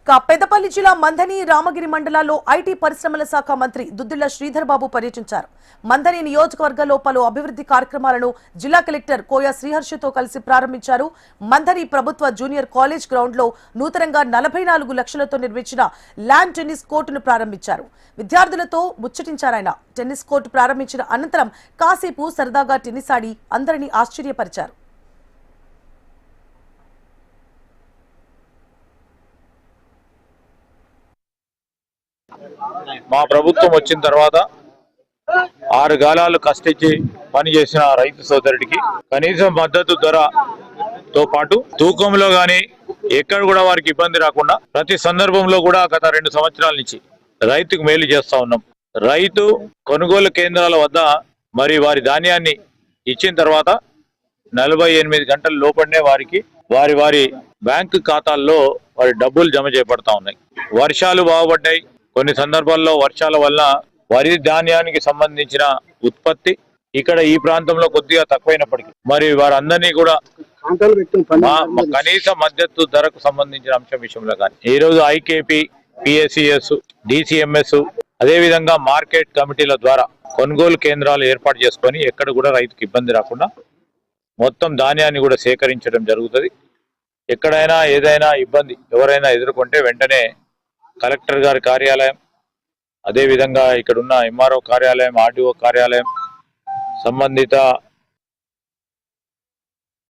పెద్దపల్లి జిల్లా మంథని రామగిరి మండలాల్లో ఐటీ పరిశ్రమల శాఖ మంత్రి దుద్దిళ్ల శ్రీధర్ బాబు పర్యటించారు. మంథని నియోజకవర్గంలో పలు అభివృద్ధి కార్యక్రమాలను జిల్లా కలెక్టర్ కోయ శ్రీహర్షతో కలిసి ప్రారంభించారు. మంథని ప్రభుత్వ జూనియర్ కాలేజ్ గ్రౌండ్ లో నూతనంగా 44 లక్షలతో నిర్మించిన ల్యాండ్ టెన్నిస్ కోర్టును ప్రారంభించారు. విద్యార్థులతో ముచ్చటించారాయన. టెన్నిస్ కోర్టు ప్రారంభించిన అనంతరం కాసేపు సరదాగా టెన్నిస్ ఆడి అందరినీ ఆశ్చర్యపరిచారు. మా ప్రభుత్వం వచ్చిన తర్వాత 6 కాలాలు కష్టించి పనిచేసిన రైతు సోదరుడికి కనీస మద్దతు ధరతో పాటు తూకంలో గాని ఎక్కడ కూడా వారికి ఇబ్బంది రాకుండా ప్రతి సందర్భంలో కూడా గత 2 సంవత్సరాల నుంచి రైతుకు మేలు చేస్తా ఉన్నాం. రైతు కొనుగోలు కేంద్రాల వద్ద మరి వారి ధాన్యాన్ని ఇచ్చిన తర్వాత 48 గంటల లోపలనే వారికి వారి బ్యాంకు ఖాతాల్లో వారి డబ్బులు జమ చేయబడతా ఉన్నాయి. వర్షాలు బాగుపడ్డాయి. కొన్ని సందర్భాల్లో వర్షాల వల్ల వరి ధాన్యానికి సంబంధించిన ఉత్పత్తి ఇక్కడ ఈ ప్రాంతంలో కొద్దిగా తక్కువైనప్పటికీ మరి వారందరినీ కూడా కనీస మద్దతు ధరకు సంబంధించిన అంశం విషయంలో కానీ ఈ రోజు ఐకేపీ, పిఎస్సిఎస్, డిసిఎంఎస్ అదేవిధంగా మార్కెట్ కమిటీల ద్వారా కొనుగోలు కేంద్రాలు ఏర్పాటు చేసుకొని ఎక్కడ కూడా రైతుకు ఇబ్బంది రాకుండా మొత్తం ధాన్యాన్ని కూడా సేకరించడం జరుగుతుంది. ఎక్కడైనా ఏదైనా ఇబ్బంది ఎవరైనా ఎదుర్కొంటే వెంటనే కలెక్టర్ గారి కార్యాలయం, అదేవిధంగా ఇక్కడున్న ఎంఆర్ఓ కార్యాలయం, ఆర్డీఓ కార్యాలయం, సంబంధిత